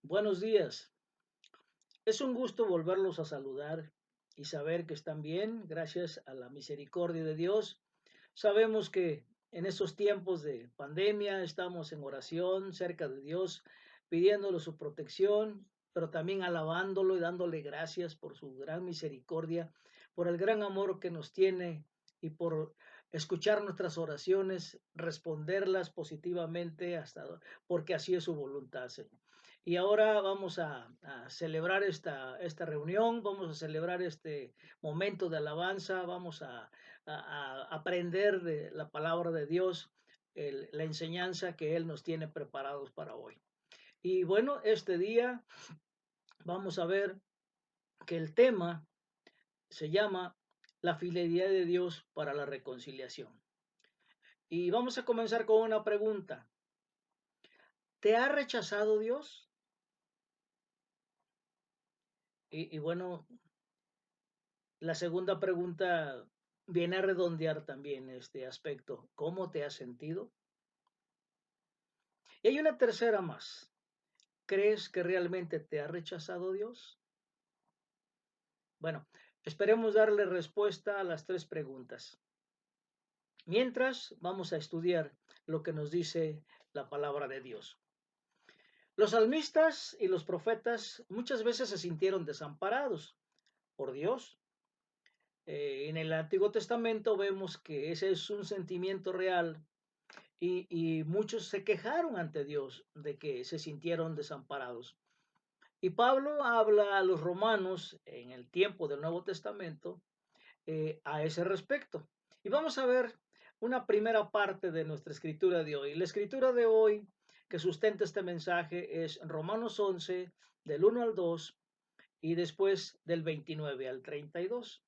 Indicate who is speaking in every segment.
Speaker 1: Buenos días. Es un gusto volverlos a saludar y saber que están bien gracias a la misericordia de Dios. Sabemos que en estos tiempos de pandemia estamos en oración cerca de Dios, pidiéndole su protección, pero también alabándolo y dándole gracias por su gran misericordia, por el gran amor que nos tiene y por escuchar nuestras oraciones, responderlas positivamente hasta porque así es su voluntad, Señor. Y ahora vamos a celebrar esta reunión, vamos a celebrar este momento de alabanza, vamos a aprender de la palabra de Dios, la enseñanza que Él nos tiene preparados para hoy. Y bueno, este día vamos a ver que el tema se llama la fidelidad de Dios para la reconciliación. Y vamos a comenzar con una pregunta. ¿Te ha rechazado Dios? Y bueno, la segunda pregunta viene a redondear también este aspecto. ¿Cómo te has sentido? Y hay una tercera más. ¿Crees que realmente te ha rechazado Dios? Bueno, esperemos darle respuesta a las tres preguntas. Mientras, vamos a estudiar lo que nos dice la palabra de Dios. Los salmistas y los profetas muchas veces se sintieron desamparados por Dios. En el Antiguo Testamento vemos que ese es un sentimiento real y muchos se quejaron ante Dios de que se sintieron desamparados. Y Pablo habla a los romanos en el tiempo del Nuevo Testamento a ese respecto. Y vamos a ver una primera parte de nuestra escritura de hoy. La escritura de hoy que sustenta este mensaje es Romanos 11, del 1 al 2 y después del 29 al 32.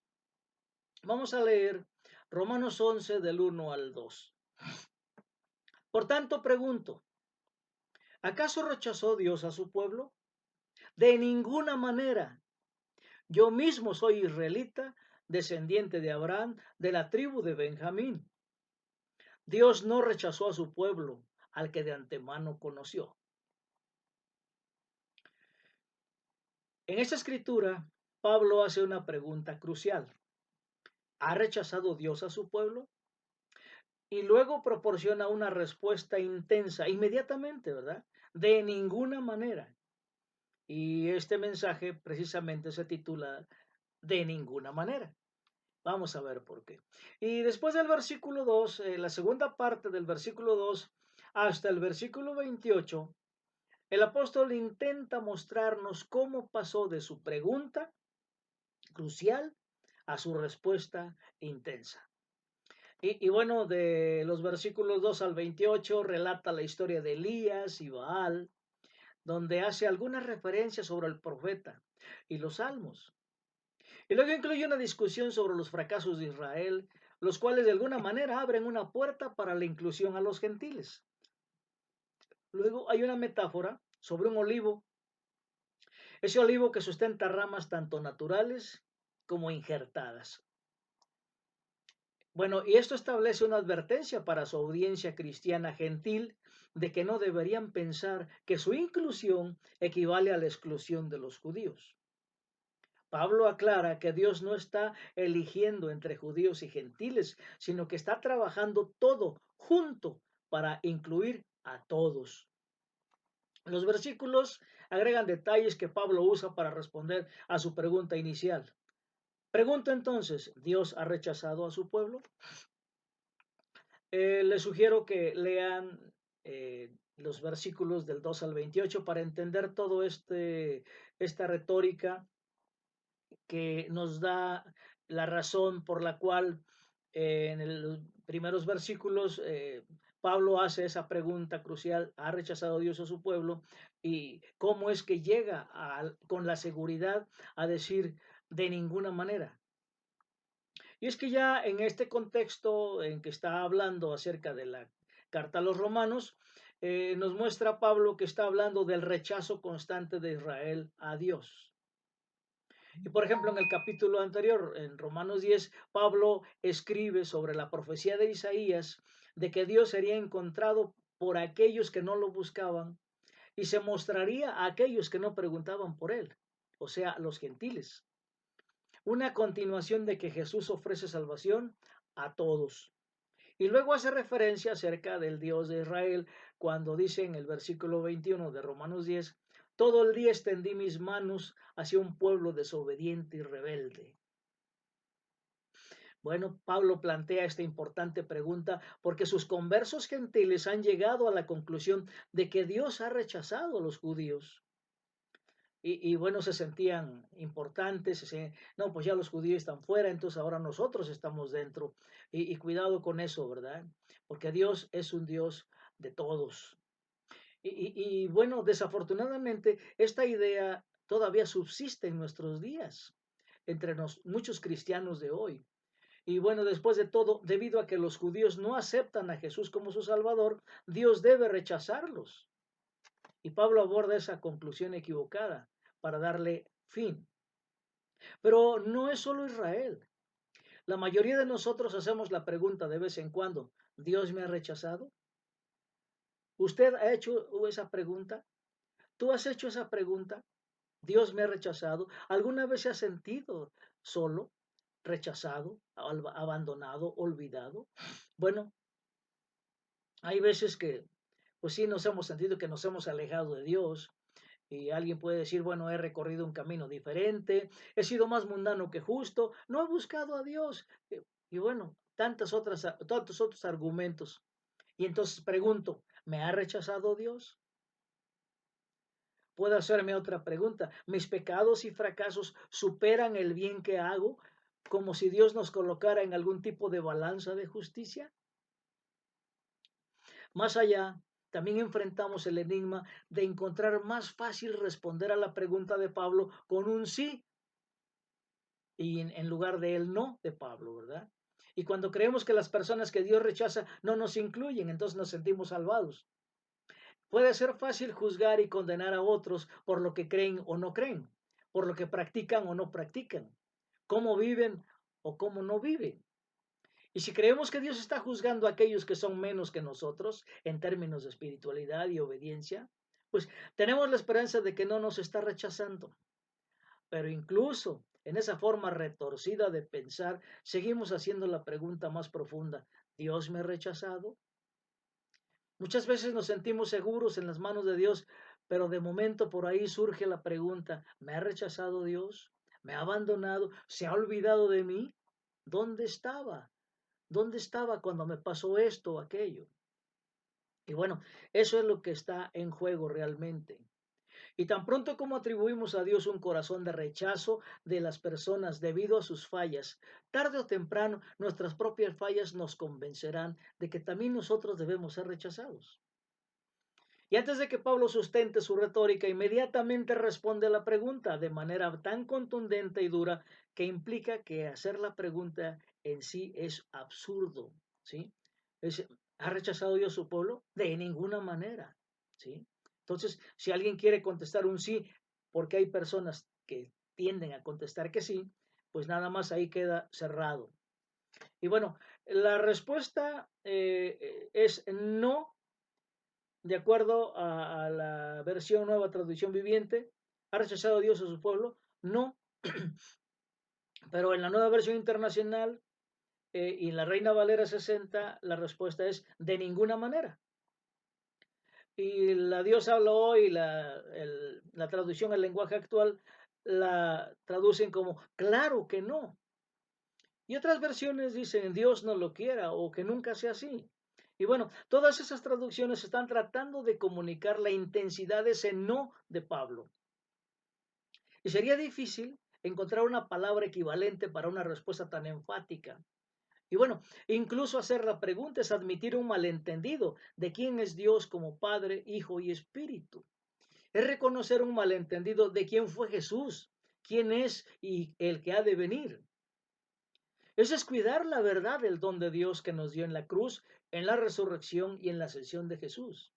Speaker 1: Vamos a leer Romanos 11, del 1 al 2. Por tanto, pregunto, ¿acaso rechazó Dios a su pueblo? De ninguna manera. Yo mismo soy israelita, descendiente de Abraham, de la tribu de Benjamín. Dios no rechazó a su pueblo, al que de antemano conoció. En esta escritura, Pablo hace una pregunta crucial. ¿Ha rechazado Dios a su pueblo? Y luego proporciona una respuesta intensa, inmediatamente, ¿verdad? De ninguna manera. Y este mensaje precisamente se titula De ninguna manera. Vamos a ver por qué. Y después del versículo 2, la segunda parte del versículo 2 hasta el versículo 28, el apóstol intenta mostrarnos cómo pasó de su pregunta crucial a su respuesta intensa. Y bueno, de los versículos 2 al 28 relata la historia de Elías y Baal, donde hace algunas referencias sobre el profeta y los salmos. Y luego incluye una discusión sobre los fracasos de Israel, los cuales de alguna manera abren una puerta para la inclusión a los gentiles. Luego hay una metáfora sobre un olivo, ese olivo que sustenta ramas tanto naturales como injertadas. Bueno, y esto establece una advertencia para su audiencia cristiana gentil de que no deberían pensar que su inclusión equivale a la exclusión de los judíos. Pablo aclara que Dios no está eligiendo entre judíos y gentiles, sino que está trabajando todo junto para incluir a todos. Los versículos agregan detalles que Pablo usa para responder a su pregunta inicial. Pregunta entonces, ¿Dios ha rechazado a su pueblo? Les sugiero que lean los versículos del 2 al 28 para entender todo esta retórica que nos da la razón por la cual en los primeros versículos Pablo hace esa pregunta crucial, ¿ha rechazado Dios a su pueblo? Y cómo es que llega con la seguridad a decir de ninguna manera. Y es que ya en este contexto en que está hablando acerca de la carta a los romanos, nos muestra Pablo que está hablando del rechazo constante de Israel a Dios. Y por ejemplo, en el capítulo anterior, en Romanos 10, Pablo escribe sobre la profecía de Isaías de que Dios sería encontrado por aquellos que no lo buscaban y se mostraría a aquellos que no preguntaban por él, o sea, los gentiles. Una continuación de que Jesús ofrece salvación a todos. Y luego hace referencia acerca del Dios de Israel cuando dice en el versículo 21 de Romanos 10, todo el día extendí mis manos hacia un pueblo desobediente y rebelde. Bueno, Pablo plantea esta importante pregunta porque sus conversos gentiles han llegado a la conclusión de que Dios ha rechazado a los judíos. Y bueno, se sentían importantes, no, pues ya los judíos están fuera, entonces ahora nosotros estamos dentro. Y cuidado con eso, ¿verdad? Porque Dios es un Dios de todos. Y bueno, desafortunadamente, esta idea todavía subsiste en nuestros días, entre muchos cristianos de hoy. Y bueno, después de todo, debido a que los judíos no aceptan a Jesús como su Salvador, Dios debe rechazarlos. Y Pablo aborda esa conclusión equivocada para darle fin. Pero no es solo Israel. La mayoría de nosotros hacemos la pregunta de vez en cuando, ¿Dios me ha rechazado? ¿Usted ha hecho esa pregunta? ¿Tú has hecho esa pregunta? ¿Dios me ha rechazado? ¿Alguna vez se ha sentido solo, rechazado, abandonado, olvidado? Bueno, hay veces que, pues sí, nos hemos sentido que nos hemos alejado de Dios. Y alguien puede decir, bueno, he recorrido un camino diferente, he sido más mundano que justo, no he buscado a Dios. Y bueno, tantos otros argumentos. Y entonces pregunto, ¿me ha rechazado Dios? Puedo hacerme otra pregunta. ¿Mis pecados y fracasos superan el bien que hago como si Dios nos colocara en algún tipo de balanza de justicia? Más allá, también enfrentamos el enigma de encontrar más fácil responder a la pregunta de Pablo con un sí y en lugar de el no de Pablo, ¿verdad? Y cuando creemos que las personas que Dios rechaza no nos incluyen, entonces nos sentimos salvados. Puede ser fácil juzgar y condenar a otros por lo que creen o no creen, por lo que practican o no practican, cómo viven o cómo no viven. Y si creemos que Dios está juzgando a aquellos que son menos que nosotros en términos de espiritualidad y obediencia, pues tenemos la esperanza de que no nos está rechazando. Pero incluso en esa forma retorcida de pensar, seguimos haciendo la pregunta más profunda, ¿Dios me ha rechazado? Muchas veces nos sentimos seguros en las manos de Dios, pero de momento por ahí surge la pregunta, ¿me ha rechazado Dios? ¿Me ha abandonado? ¿Se ha olvidado de mí? ¿Dónde estaba? ¿Dónde estaba cuando me pasó esto o aquello? Y bueno, eso es lo que está en juego realmente. Y tan pronto como atribuimos a Dios un corazón de rechazo de las personas debido a sus fallas, tarde o temprano nuestras propias fallas nos convencerán de que también nosotros debemos ser rechazados. Y antes de que Pablo sustente su retórica, inmediatamente responde a la pregunta de manera tan contundente y dura que implica que hacer la pregunta en sí es absurdo, ¿sí? ¿Ha rechazado Dios a su pueblo? De ninguna manera, ¿sí? Entonces, si alguien quiere contestar un sí, porque hay personas que tienden a contestar que sí, pues nada más ahí queda cerrado. Y bueno, la respuesta es no, de acuerdo a la versión Nueva Traducción Viviente. ¿Ha rechazado Dios a su pueblo? No, pero en la Nueva Versión Internacional y en la Reina Valera 60, la respuesta es de ninguna manera. Y la Dios habla hoy, la traducción al lenguaje actual, la traducen como claro que no. Y otras versiones dicen Dios no lo quiera o que nunca sea así. Y bueno, todas esas traducciones están tratando de comunicar la intensidad de ese no de Pablo. Y sería difícil encontrar una palabra equivalente para una respuesta tan enfática. Y bueno, incluso hacer la pregunta es admitir un malentendido de quién es Dios como Padre, Hijo y Espíritu. Es reconocer un malentendido de quién fue Jesús, quién es y el que ha de venir. Eso es cuidar la verdad del don de Dios que nos dio en la cruz, en la resurrección y en la ascensión de Jesús.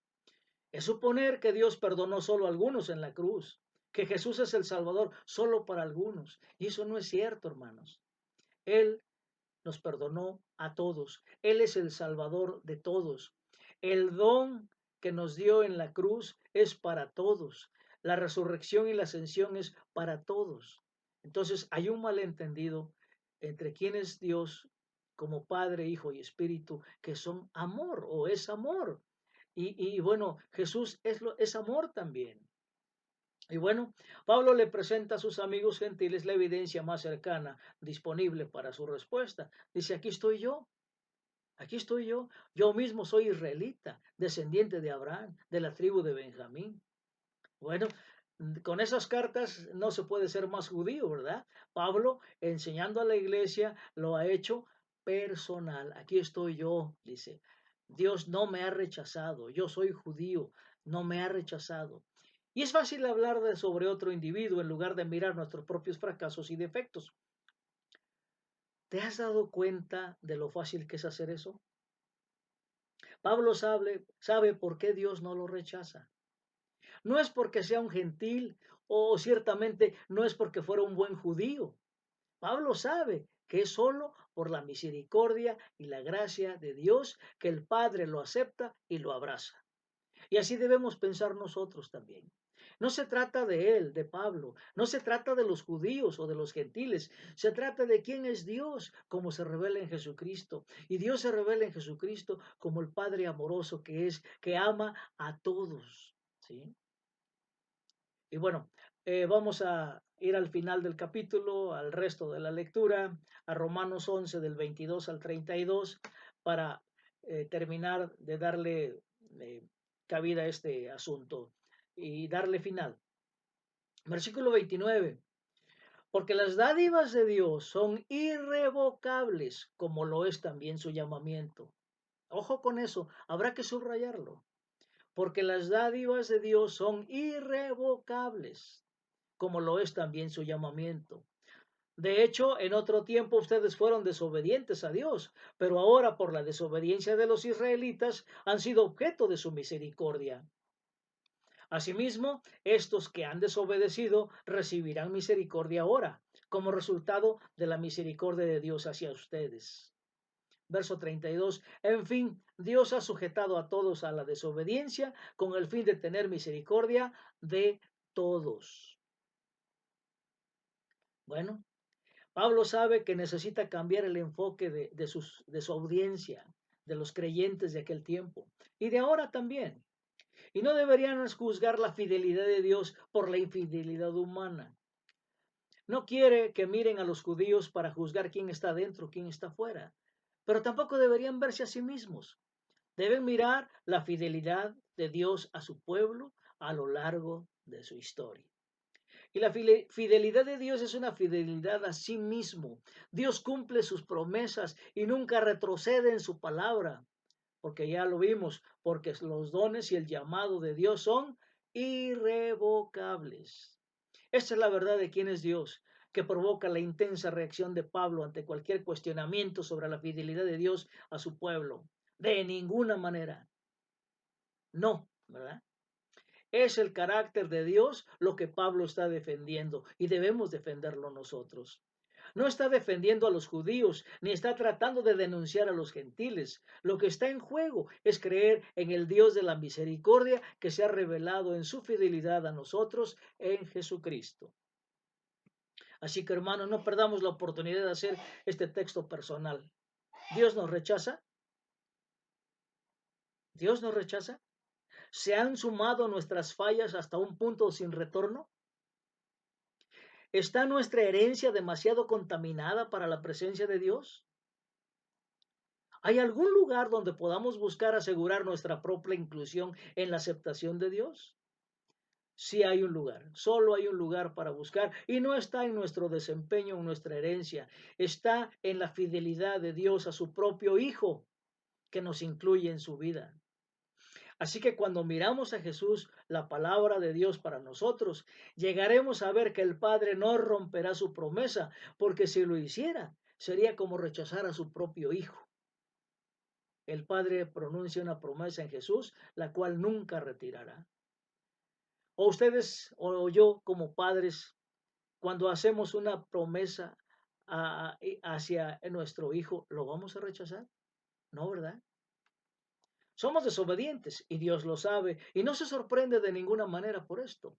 Speaker 1: Es suponer que Dios perdonó solo a algunos en la cruz, que Jesús es el Salvador solo para algunos. Y eso no es cierto, hermanos. Él nos perdonó a todos. Él es el Salvador de todos. El don que nos dio en la cruz es para todos. La resurrección y la ascensión es para todos. Entonces hay un malentendido entre quién es Dios como Padre, Hijo y Espíritu, que son amor o es amor. Y bueno, Jesús es amor también. Y bueno, Pablo le presenta a sus amigos gentiles la evidencia más cercana disponible para su respuesta. Dice, aquí estoy yo mismo soy israelita, descendiente de Abraham, de la tribu de Benjamín. Bueno, con esas cartas no se puede ser más judío, ¿verdad? Pablo, enseñando a la iglesia, lo ha hecho personal. Aquí estoy yo, dice. Dios no me ha rechazado, yo soy judío, no me ha rechazado. Y es fácil hablar sobre otro individuo en lugar de mirar nuestros propios fracasos y defectos. ¿Te has dado cuenta de lo fácil que es hacer eso? Pablo sabe por qué Dios no lo rechaza. No es porque sea un gentil o ciertamente no es porque fuera un buen judío. Pablo sabe que es solo por la misericordia y la gracia de Dios que el Padre lo acepta y lo abraza. Y así debemos pensar nosotros también. No se trata de él, de Pablo, no se trata de los judíos o de los gentiles, se trata de quién es Dios, como se revela en Jesucristo. Y Dios se revela en Jesucristo como el Padre amoroso que es, que ama a todos. ¿Sí? Y bueno, vamos a ir al final del capítulo, al resto de la lectura, a Romanos 11 del 22 al 32, para terminar de darle eh, cabida a este asunto y darle final. Versículo 29. Porque las dádivas de Dios son irrevocables, como lo es también su llamamiento. Ojo con eso, habrá que subrayarlo. Porque las dádivas de Dios son irrevocables, como lo es también su llamamiento. De hecho, en otro tiempo ustedes fueron desobedientes a Dios, pero ahora por la desobediencia de los israelitas han sido objeto de su misericordia. Asimismo, estos que han desobedecido recibirán misericordia ahora, como resultado de la misericordia de Dios hacia ustedes. Verso 32. En fin, Dios ha sujetado a todos a la desobediencia con el fin de tener misericordia de todos. Bueno, Pablo sabe que necesita cambiar el enfoque de su audiencia, de los creyentes de aquel tiempo y de ahora también. Y no deberían juzgar la fidelidad de Dios por la infidelidad humana. No quiere que miren a los judíos para juzgar quién está dentro, quién está fuera. Pero tampoco deberían verse a sí mismos. Deben mirar la fidelidad de Dios a su pueblo a lo largo de su historia. Y la fidelidad de Dios es una fidelidad a sí mismo. Dios cumple sus promesas y nunca retrocede en su palabra, porque ya lo vimos, porque los dones y el llamado de Dios son irrevocables. Esta es la verdad de quién es Dios, que provoca la intensa reacción de Pablo ante cualquier cuestionamiento sobre la fidelidad de Dios a su pueblo. De ninguna manera. No, ¿verdad? Es el carácter de Dios lo que Pablo está defendiendo y debemos defenderlo nosotros. No está defendiendo a los judíos ni está tratando de denunciar a los gentiles. Lo que está en juego es creer en el Dios de la misericordia que se ha revelado en su fidelidad a nosotros en Jesucristo. Así que hermanos, no perdamos la oportunidad de hacer este texto personal. ¿Dios nos rechaza? ¿Dios nos rechaza? ¿Se han sumado nuestras fallas hasta un punto sin retorno? ¿Está nuestra herencia demasiado contaminada para la presencia de Dios? ¿Hay algún lugar donde podamos buscar asegurar nuestra propia inclusión en la aceptación de Dios? Sí hay un lugar, solo hay un lugar para buscar y no está en nuestro desempeño, en nuestra herencia, está en la fidelidad de Dios a su propio Hijo que nos incluye en su vida. Así que cuando miramos a Jesús, la palabra de Dios para nosotros, llegaremos a ver que el Padre no romperá su promesa, porque si lo hiciera, sería como rechazar a su propio Hijo. El Padre pronuncia una promesa en Jesús, la cual nunca retirará. O ustedes o yo como padres, cuando hacemos una promesa hacia nuestro Hijo, ¿lo vamos a rechazar? No, ¿verdad? Somos desobedientes y Dios lo sabe y no se sorprende de ninguna manera por esto.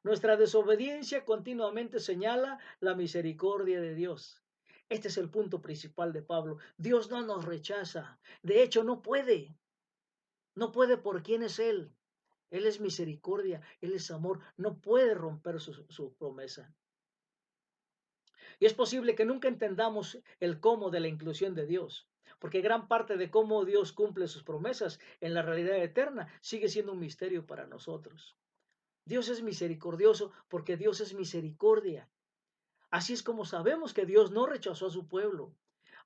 Speaker 1: Nuestra desobediencia continuamente señala la misericordia de Dios. Este es el punto principal de Pablo. Dios no nos rechaza. De hecho, no puede. No puede por quién es Él. Él es misericordia, Él es amor. No puede romper su promesa. Y es posible que nunca entendamos el cómo de la inclusión de Dios, porque gran parte de cómo Dios cumple sus promesas en la realidad eterna sigue siendo un misterio para nosotros. Dios es misericordioso porque Dios es misericordia. Así es como sabemos que Dios no rechazó a su pueblo.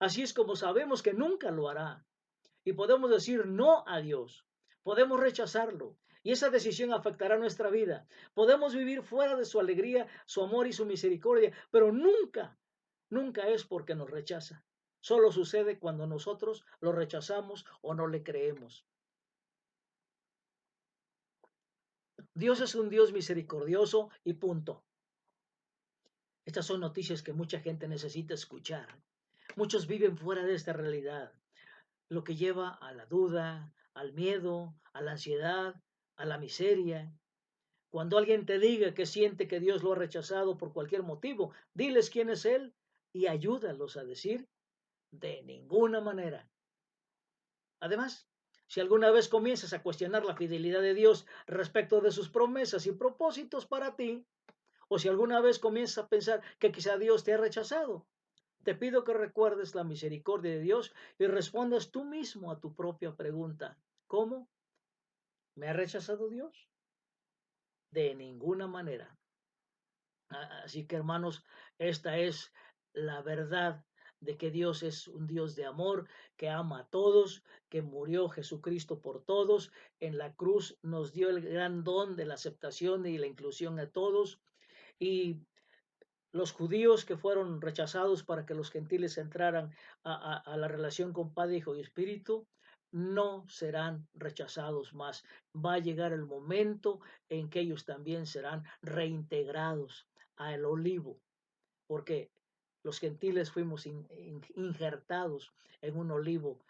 Speaker 1: Así es como sabemos que nunca lo hará. Y podemos decir no a Dios. Podemos rechazarlo. Y esa decisión afectará nuestra vida. Podemos vivir fuera de su alegría, su amor y su misericordia, pero nunca, nunca es porque nos rechaza. Solo sucede cuando nosotros lo rechazamos o no le creemos. Dios es un Dios misericordioso y punto. Estas son noticias que mucha gente necesita escuchar. Muchos viven fuera de esta realidad, lo que lleva a la duda, al miedo, a la ansiedad, a la miseria. Cuando alguien te diga que siente que Dios lo ha rechazado por cualquier motivo, diles quién es Él y ayúdalos a decir de ninguna manera. Además, si alguna vez comienzas a cuestionar la fidelidad de Dios respecto de sus promesas y propósitos para ti, o si alguna vez comienzas a pensar que quizá Dios te ha rechazado, te pido que recuerdes la misericordia de Dios y respondas tú mismo a tu propia pregunta. ¿Cómo? ¿Me ha rechazado Dios? De ninguna manera. Así que hermanos, esta es la verdad de que Dios es un Dios de amor, que ama a todos, que murió Jesucristo por todos, en la cruz nos dio el gran don de la aceptación y la inclusión a todos, y los judíos que fueron rechazados para que los gentiles entraran a la relación con Padre, Hijo y Espíritu, no serán rechazados más. Va a llegar el momento en que ellos también serán reintegrados al olivo, porque los gentiles fuimos injertados en un olivo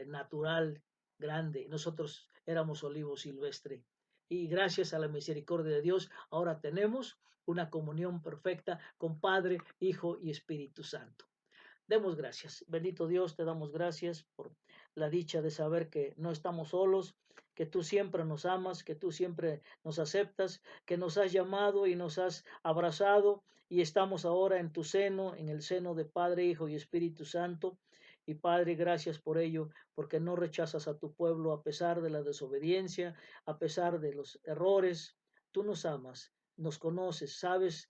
Speaker 1: natural grande. Nosotros éramos olivo silvestre. Y gracias a la misericordia de Dios, ahora tenemos una comunión perfecta con Padre, Hijo y Espíritu Santo. Demos gracias. Bendito Dios, te damos gracias por la dicha de saber que no estamos solos, que tú siempre nos amas, que tú siempre nos aceptas, que nos has llamado y nos has abrazado y estamos ahora en tu seno, en el seno de Padre, Hijo y Espíritu Santo. Y Padre, gracias por ello, porque no rechazas a tu pueblo a pesar de la desobediencia, a pesar de los errores. Tú nos amas, nos conoces, sabes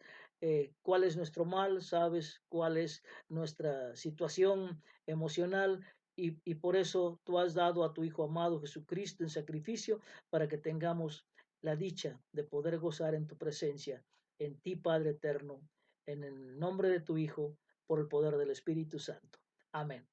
Speaker 1: cuál es nuestro mal, sabes cuál es nuestra situación emocional y por eso tú has dado a tu Hijo amado Jesucristo en sacrificio para que tengamos la dicha de poder gozar en tu presencia, en ti Padre eterno, en el nombre de tu Hijo, por el poder del Espíritu Santo. Amén.